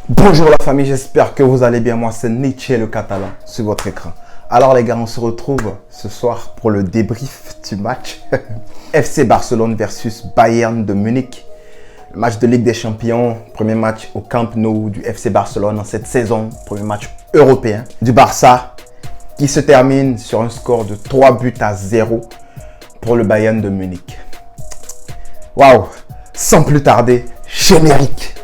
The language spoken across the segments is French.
Bonjour la famille, j'espère que vous allez bien. Moi c'est Nietzsche le Catalan sur votre écran. Alors les gars, on se retrouve ce soir pour le débrief du match FC Barcelone versus Bayern de Munich. Le match de Ligue des Champions, premier match au Camp Nou du FC Barcelone en cette saison, premier match européen du Barça qui se termine sur un score de 3-0 pour le Bayern de Munich. Waouh, sans plus tarder, générique.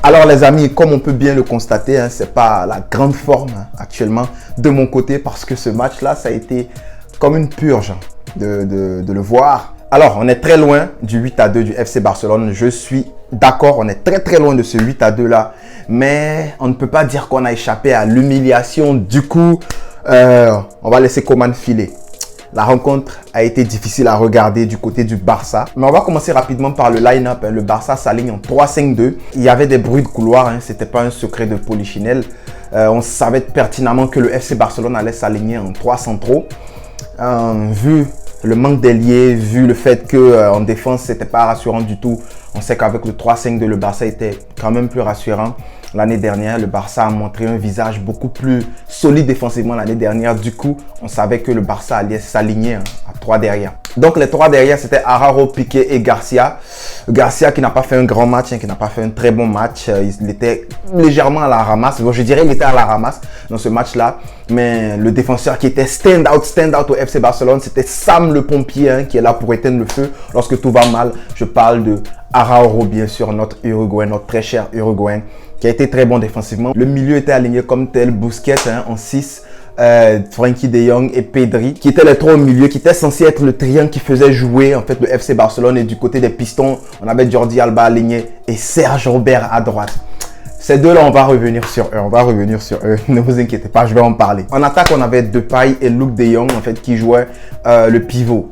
Alors les amis, comme on peut bien le constater, c'est pas la grande forme actuellement de mon côté parce que ce match-là, ça a été comme une purge de le voir. Alors, on est très loin du 8-2 du FC Barcelone. Je suis d'accord, on est très loin de ce 8-2 là. Mais on ne peut pas dire qu'on a échappé à l'humiliation. Du coup, on va laisser Coman filer. La rencontre a été difficile à regarder du côté du Barça. Mais on va commencer rapidement par le line-up. Le Barça s'aligne en 3-5-2. Il y avait des bruits de couloir. Ce n'était pas un secret de polichinelle. On savait pertinemment que le FC Barcelone allait s'aligner en 3 centraux. Vu le manque d'ailier, vu le fait qu'en défense, ce n'était pas rassurant du tout. On sait qu'avec le 3-5-2, le Barça était quand même plus rassurant. L'année dernière, le Barça a montré un visage beaucoup plus solide défensivement l'année dernière. Du coup, on savait que le Barça allait s'aligner à 3 derrière. Donc, les 3 derrière, c'était Araujo, Piqué et Garcia. Garcia qui n'a pas fait un grand match, qui n'a pas fait un très bon match. Il était légèrement à la ramasse. Bon, je dirais qu'il était à la ramasse dans ce match-là. Mais le défenseur qui était stand-out au FC Barcelone, c'était Sam le pompier qui est là pour éteindre le feu lorsque tout va mal. Je parle de Araujo, bien sûr, notre Uruguayen, notre très cher Uruguayen, qui a été très bon défensivement. Le milieu était aligné comme tel, Busquets en 6, Frenkie de Jong et Pedri, qui étaient les 3 au milieu, qui étaient censés être le triangle qui faisait jouer en fait le FC Barcelone. Et du côté des pistons, on avait Jordi Alba aligné et Serge Robert à droite. Ces deux-là, on va revenir sur eux. Ne vous inquiétez pas, je vais en parler. En attaque, on avait Depay et Luuk de Jong en fait qui jouaient le pivot.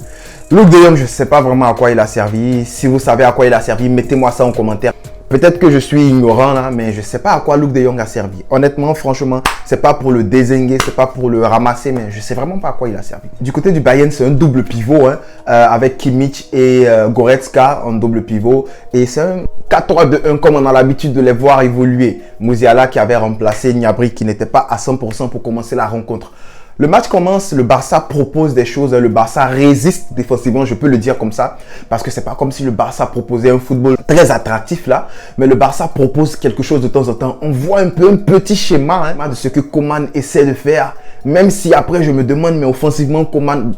Luuk de Jong, je ne sais pas vraiment à quoi il a servi. Si vous savez à quoi il a servi, mettez-moi ça en commentaire. Peut-être que je suis ignorant là, mais je ne sais pas à quoi Luuk de Jong a servi. Honnêtement, franchement, c'est pas pour le dézinguer, c'est pas pour le ramasser, mais je ne sais vraiment pas à quoi il a servi. Du côté du Bayern, c'est un double pivot avec Kimmich et Goretzka en double pivot. Et c'est un 4-3-2-1 comme on a l'habitude de les voir évoluer. Musiala qui avait remplacé Gnabry qui n'était pas à 100% pour commencer la rencontre. Le match commence, le Barça propose des choses, le Barça résiste défensivement, je peux le dire comme ça, parce que c'est pas comme si le Barça proposait un football très attractif là, mais le Barça propose quelque chose de temps en temps. On voit un peu un petit schéma de ce que Coman essaie de faire, même si après je me demande, mais offensivement, Coman,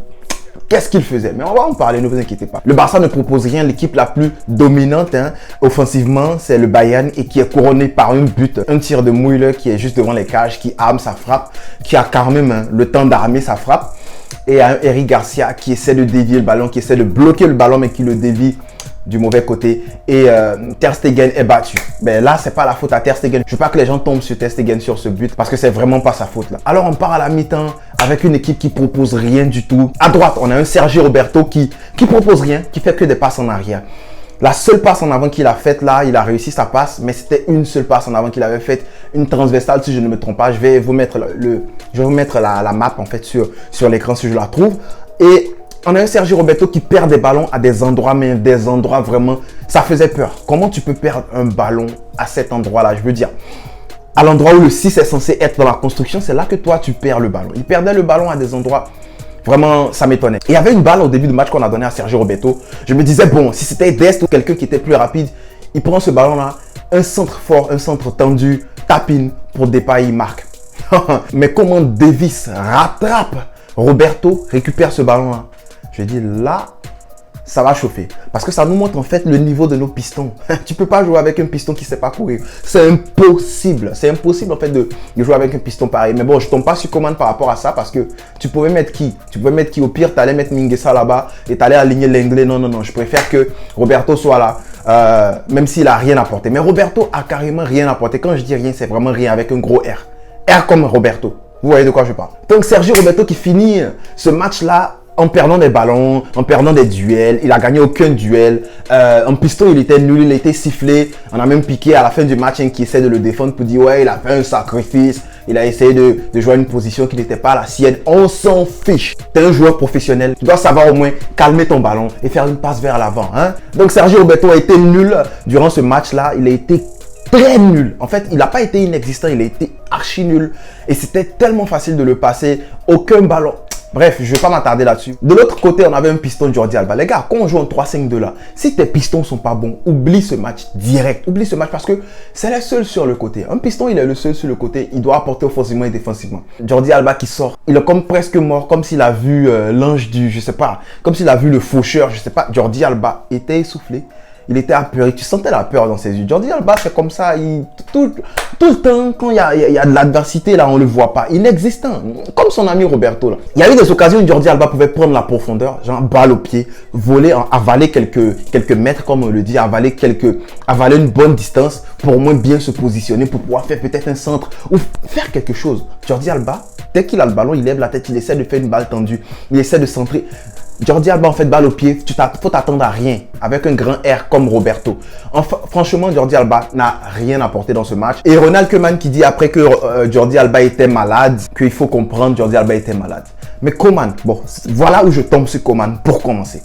qu'est-ce qu'il faisait? Mais on va en parler, ne vous inquiétez pas. Le Barça ne propose rien. L'équipe la plus dominante offensivement, c'est le Bayern et qui est couronné par un but. Un tir de Müller qui est juste devant les cages, qui arme sa frappe, qui a quand même le temps d'armer sa frappe. Et un Eric Garcia qui essaie de dévier le ballon, qui essaie de bloquer le ballon mais qui le dévie du mauvais côté. Et Ter Stegen est battu. Mais là, c'est pas la faute à Ter Stegen. Je veux pas que les gens tombent sur Ter Stegen sur ce but parce que c'est vraiment pas sa faute là. Alors on part à la mi-temps avec une équipe qui propose rien du tout. À droite, on a un Sergi Roberto qui propose rien, qui fait que des passes en arrière. La seule passe en avant qu'il a faite là, il a réussi sa passe, mais c'était une seule passe en avant qu'il avait faite, une transversale si je ne me trompe pas. Je vais vous mettre la map en fait sur l'écran si je la trouve. Et on a un Sergi Roberto qui perd des ballons à des endroits, mais des endroits vraiment, ça faisait peur. Comment tu peux perdre un ballon à cet endroit-là? Je veux dire, à l'endroit où le 6 est censé être dans la construction, c'est là que toi tu perds le ballon. Il perdait le ballon à des endroits, vraiment ça m'étonnait. Il y avait une balle au début du match qu'on a donné à Sergi Roberto. Je me disais, bon, si c'était Dest ou quelqu'un qui était plus rapide, il prend ce ballon-là, un centre fort, un centre tendu, tapine pour Depay, il marque. Mais comment Davis rattrape Roberto, récupère ce ballon-là? Je dis là, ça va chauffer. Parce que ça nous montre en fait le niveau de nos pistons. Tu peux pas jouer avec un piston qui ne sait pas courir. C'est impossible. C'est impossible en fait de jouer avec un piston pareil. Mais bon, je tombe pas sur commande par rapport à ça parce que tu pouvais mettre qui? Tu pouvais mettre qui? Au pire, tu allais mettre Mingueza là-bas et tu allais aligner l'anglais. Non. Je préfère que Roberto soit là. Même s'il a rien apporté. Mais Roberto a carrément rien apporté. Quand je dis rien, c'est vraiment rien avec un gros R. R comme Roberto. Vous voyez de quoi je parle. Donc Sergi Roberto qui finit ce match-là en perdant des ballons, en perdant des duels. Il a gagné aucun duel. En piston, il était nul, il a été sifflé. On a même piqué à la fin du match qui essaie de le défendre pour dire ouais, il a fait un sacrifice, il a essayé de jouer à une position qui n'était pas la sienne. On s'en fiche. Tu es un joueur professionnel. Tu dois savoir au moins calmer ton ballon et faire une passe vers l'avant. Hein? Donc Sergi Roberto a été nul durant ce match-là. Il a été très nul. En fait, il n'a pas été inexistant, il a été archi nul. Et c'était tellement facile de le passer. Aucun ballon. Bref, je ne vais pas m'attarder là-dessus. De l'autre côté, on avait un piston Jordi Alba. Les gars, quand on joue en 3-5-2 là, si tes pistons ne sont pas bons, oublie ce match direct. Oublie ce match parce que c'est le seul sur le côté. Un piston, il est le seul sur le côté. Il doit apporter offensivement et défensivement. Jordi Alba qui sort, il est comme presque mort, comme s'il a vu l'ange du, je sais pas, comme s'il a vu le faucheur, je sais pas. Jordi Alba était essoufflé. Il était apeuré, tu sentais la peur dans ses yeux. Jordi Alba, c'est comme ça, tout le temps, quand il y a de l'adversité, là, on ne le voit pas. Inexistant, comme son ami Roberto. Là. Il y a eu des occasions où Jordi Alba pouvait prendre la profondeur, genre balle au pied, voler, avaler quelques mètres, comme on le dit, avaler une bonne distance pour au moins bien se positionner, pour pouvoir faire peut-être un centre ou faire quelque chose. Jordi Alba, dès qu'il a le ballon, il lève la tête, il essaie de faire une balle tendue, il essaie de centrer. Jordi Alba, en fait, balle au pied, faut t'attendre à rien avec un grand R comme Roberto. Enfin, franchement, Jordi Alba n'a rien apporté dans ce match. Et Ronald Koeman qui dit après que Jordi Alba était malade, qu'il faut comprendre, Jordi Alba était malade. Mais Koeman, bon, voilà où je tombe sur Koeman pour commencer.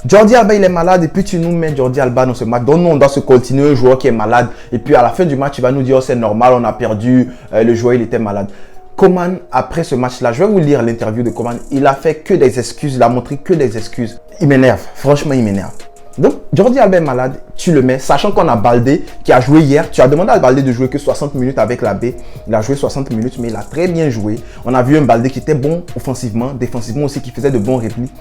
Jordi Alba, il est malade et puis tu nous mets Jordi Alba dans ce match. Donc nous, on doit se continuer un joueur qui est malade. Et puis à la fin du match, il va nous dire, oh, c'est normal, on a perdu, le joueur, il était malade. Koeman, après ce match-là, je vais vous lire l'interview de Koeman. Il a fait que des excuses, il a montré que des excuses. Il m'énerve, franchement, il m'énerve. Donc, Jordi Alba est malade, tu le mets, sachant qu'on a Baldé qui a joué hier. Tu as demandé à Baldé de jouer que 60 minutes avec la baie. Il a joué 60 minutes, mais il a très bien joué. On a vu un Baldé qui était bon offensivement, défensivement aussi, qui faisait de bons replis.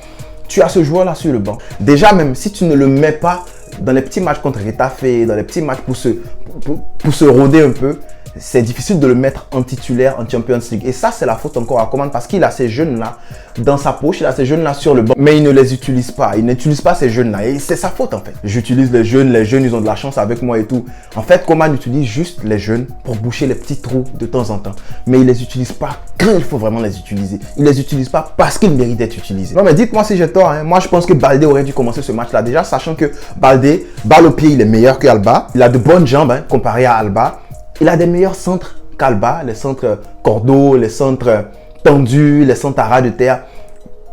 Tu as ce joueur-là sur le banc. Déjà, même si tu ne le mets pas dans les petits matchs contre Retafe, dans les petits matchs pour se rôder un peu, c'est difficile de le mettre en titulaire en Champions League. Et ça, c'est la faute encore à Koeman parce qu'il a ces jeunes-là dans sa poche, il a ces jeunes-là sur le banc, mais il ne les utilise pas. Il n'utilise pas ces jeunes-là et c'est sa faute en fait. J'utilise les jeunes, ils ont de la chance avec moi et tout. En fait, Koeman utilise juste les jeunes pour boucher les petits trous de temps en temps. Mais il les utilise pas quand il faut vraiment les utiliser. Il les utilise pas parce qu'ils méritent d'être utilisés. Non mais dites-moi si j'ai tort. Hein. Moi, je pense que Baldé aurait dû commencer ce match-là déjà, sachant que Baldé, balle au pied, il est meilleur que Alba. Il a de bonnes jambes hein, comparé à Alba. Il a des meilleurs centres qu'Alba, les centres cordeaux, les centres tendus, les centres à ras de terre.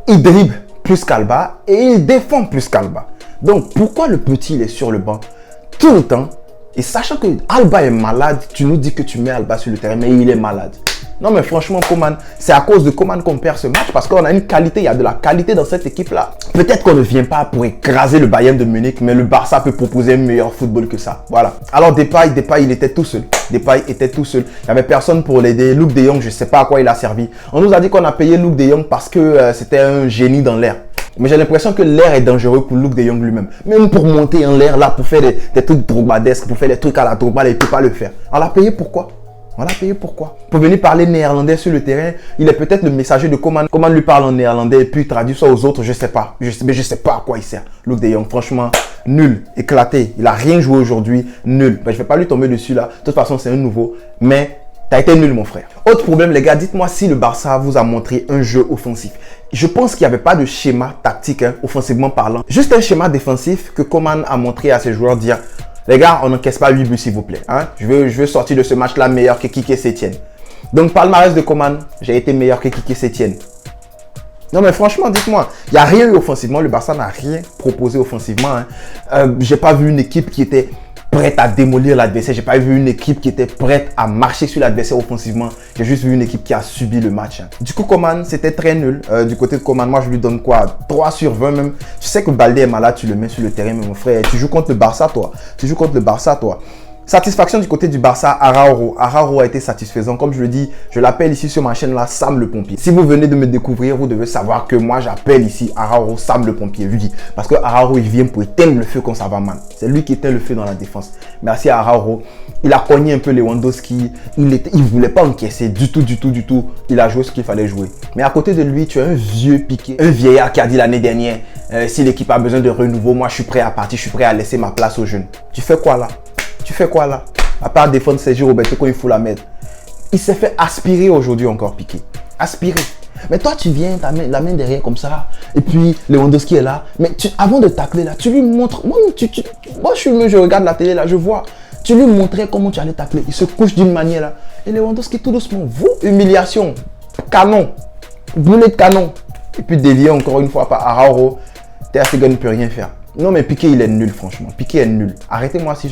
Il dribble plus qu'Alba et il défend plus qu'Alba. Donc, pourquoi le petit, il est sur le banc tout le temps? Et sachant que Alba est malade, tu nous dis que tu mets Alba sur le terrain, mais il est malade. Non, mais franchement, Koeman, c'est à cause de Koeman qu'on perd ce match parce qu'on a une qualité, il y a de la qualité dans cette équipe-là. Peut-être qu'on ne vient pas pour écraser le Bayern de Munich, mais le Barça peut proposer un meilleur football que ça. Voilà. Alors, Depay, il était tout seul. Depay était tout seul. Il n'y avait personne pour l'aider. Luc de Jong, je ne sais pas à quoi il a servi. On nous a dit qu'on a payé Luc de Jong parce que c'était un génie dans l'air. Mais j'ai l'impression que l'air est dangereux pour Luc de Jong lui-même. Même pour monter en l'air, là, pour faire des trucs drogbadesques, pour faire des trucs à la Drogba, il ne peut pas le faire. On l'a payé pourquoi? On l'a payé pourquoi? Pour venir parler néerlandais sur le terrain, il est peut-être le messager de Koeman. Koeman lui parle en néerlandais et puis traduit ça aux autres, je sais pas. Mais je sais pas à quoi il sert. Luc de Jong, franchement, nul, éclaté. Il a rien joué aujourd'hui, nul. Ben, je vais pas lui tomber dessus là. De toute façon, c'est un nouveau. Mais t'as été nul, mon frère. Autre problème, les gars, dites-moi si le Barça vous a montré un jeu offensif. Je pense qu'il n'y avait pas de schéma tactique, hein, offensivement parlant. Juste un schéma défensif que Koeman a montré à ses joueurs, dire... Les gars, on n'encaisse pas 8 buts s'il vous plaît. Hein? Je veux sortir de ce match-là meilleur que Quique Setien. Donc, palmarès de Koeman, j'ai été meilleur que Quique Setien. Non mais franchement, dites-moi, il n'y a rien eu offensivement. Le Barça n'a rien proposé offensivement. Hein. J'ai pas vu une équipe qui était prête à démolir l'adversaire. J'ai pas vu une équipe qui était prête à marcher sur l'adversaire offensivement. J'ai juste vu une équipe qui a subi le match. Hein. Du coup, Koeman, c'était très nul. Du côté de Koeman, moi, je lui donne quoi? 3 sur 20 même. Tu sais que Baldé est malade, tu le mets sur le terrain, mais mon frère, tu joues contre le Barça, toi. Tu joues contre le Barça, toi. Satisfaction du côté du Barça, Araujo. Araujo a été satisfaisant. Comme je le dis, je l'appelle ici sur ma chaîne là, Sam le pompier. Si vous venez de me découvrir, vous devez savoir que moi j'appelle ici Araujo Sam le pompier. Oui, parce que Araujo il vient pour éteindre le feu quand ça va mal. C'est lui qui éteint le feu dans la défense. Merci à Araujo. Il a cogné un peu Lewandowski. Il voulait pas encaisser du tout. Il a joué ce qu'il fallait jouer. Mais à côté de lui, tu as un vieux piqué, un vieillard qui a dit l'année dernière, si l'équipe a besoin de renouveau, moi je suis prêt à partir, je suis prêt à laisser ma place aux jeunes. Tu fais quoi là? Tu fais quoi là? À part défendre Sergi Roberto quand il faut la mettre. Il s'est fait aspirer aujourd'hui encore, Piqué. Aspirer. Mais toi, tu viens, la main derrière comme ça. Et puis, Lewandowski est là. Mais avant de tacler là, tu lui montres. Moi, je regarde la télé là, je vois. Tu lui montrais comment tu allais tacler. Il se couche d'une manière là. Et Lewandowski tout doucement. Vous, humiliation. Canon. Boulet de canon. Et puis dévié encore une fois par Araujo. Ter Stegen ne peut rien faire. Non mais Piqué il est nul franchement. Piqué est nul. Arrêtez-moi si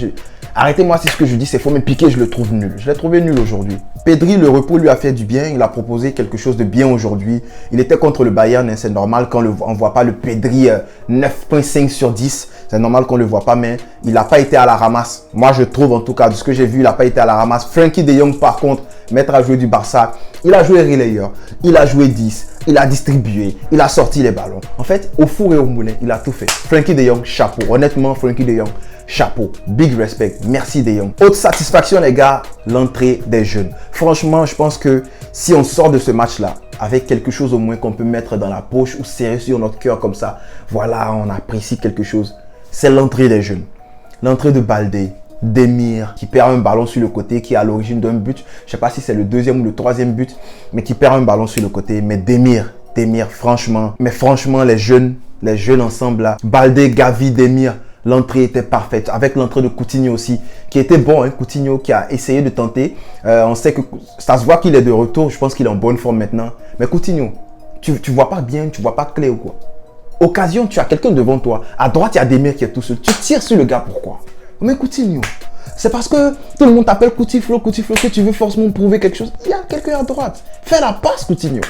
ce que je dis c'est faux, mais Piqué je le trouve nul. Je l'ai trouvé nul aujourd'hui. Pedri, le repos lui a fait du bien. Il a proposé quelque chose de bien aujourd'hui. Il était contre le Bayern, hein, c'est normal qu'on ne voit pas le Pedri 9.5 sur 10. C'est normal qu'on ne le voit pas, mais il n'a pas été à la ramasse. Moi je trouve en tout cas, de ce que j'ai vu, il n'a pas été à la ramasse. Frenkie de Jong par contre, maître à jouer du Barça, il a joué relayeur, il a joué 10, il a distribué, il a sorti les ballons. En fait, au four et au moulin, il a tout fait. Frenkie de Jong, chapeau. Honnêtement, Frenkie de Jong, chapeau. Big respect. Merci de Jong. Autre satisfaction, les gars, l'entrée des jeunes. Franchement, je pense que si on sort de ce match-là avec quelque chose au moins qu'on peut mettre dans la poche ou serrer sur notre cœur comme ça, voilà, on apprécie quelque chose. C'est l'entrée des jeunes. L'entrée de Baldé, Demir, qui perd un ballon sur le côté, qui est à l'origine d'un but. Je ne sais pas si c'est le deuxième ou le troisième but, mais qui perd un ballon sur le côté. Mais Demir, franchement, les jeunes ensemble là, Baldé, Gavi, Demir, l'entrée était parfaite. Avec l'entrée de Coutinho aussi, qui était bon, hein, Coutinho qui a essayé de tenter. On sait que ça se voit qu'il est de retour. Je pense qu'il est en bonne forme maintenant. Mais Coutinho, tu vois pas bien, tu vois pas clair ou quoi? Occasion, tu as quelqu'un devant toi. À droite, il y a Demir qui est tout seul. Tu tires sur le gars, pourquoi? Mais Coutinho, c'est parce que tout le monde t'appelle Coutiflo, que tu veux forcément prouver quelque chose. Il y a quelqu'un à droite. Fais la passe, Coutinho.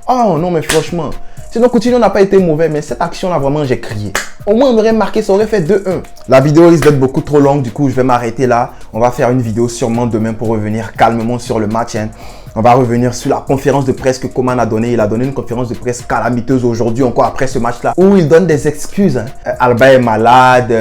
Oh non, mais franchement. Sinon, Coutinho n'a pas été mauvais, mais cette action-là, vraiment, j'ai crié. Au moins, on aurait marqué, ça aurait fait 2-1. La vidéo risque d'être beaucoup trop longue, du coup, je vais m'arrêter là. On va faire une vidéo sûrement demain pour revenir calmement sur le match. Hein. On va revenir sur la conférence de presse que Coman a donnée. Il a donné une conférence de presse calamiteuse aujourd'hui, encore après ce match-là, où il donne des excuses. Hein. Alba est malade,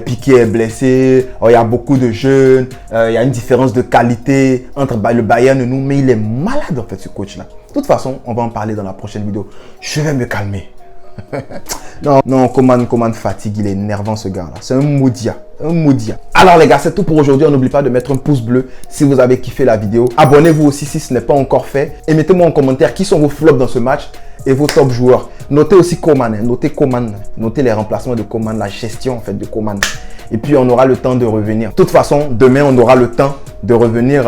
Piqué est blessé, il y a beaucoup de jeunes, il y a une différence de qualité entre le Bayern et nous, mais il est malade en fait, ce coach-là. De toute façon, on va en parler dans la prochaine vidéo. Je vais me calmer. non, Coman fatigue, il est énervant ce gars-là. C'est un maudit. Alors les gars, c'est tout pour aujourd'hui. N'oubliez pas de mettre un pouce bleu si vous avez kiffé la vidéo. Abonnez-vous aussi si ce n'est pas encore fait. Et mettez-moi en commentaire qui sont vos flops dans ce match et vos top joueurs. Notez aussi Coman, hein. Notez Coman. Notez les remplacements de Coman, la gestion en fait de Coman. Et puis on aura le temps de revenir. De toute façon, demain on aura le temps de revenir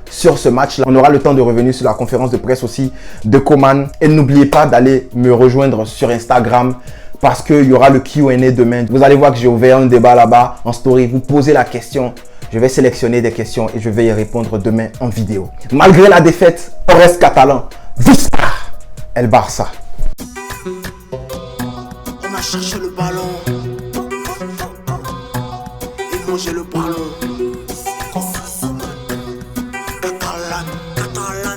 sur ce match-là. On aura le temps de revenir sur la conférence de presse aussi de Coman. Et n'oubliez pas d'aller me rejoindre sur Instagram parce qu'il y aura le Q&A demain. Vous allez voir que j'ai ouvert un débat là-bas en story. Vous posez la question. Je vais sélectionner des questions et je vais y répondre demain en vidéo. Malgré la défaite, on reste catalan. Visca El Barça. On a cherché le ballon. Il mangeait le ballon. Catalan. Catalan.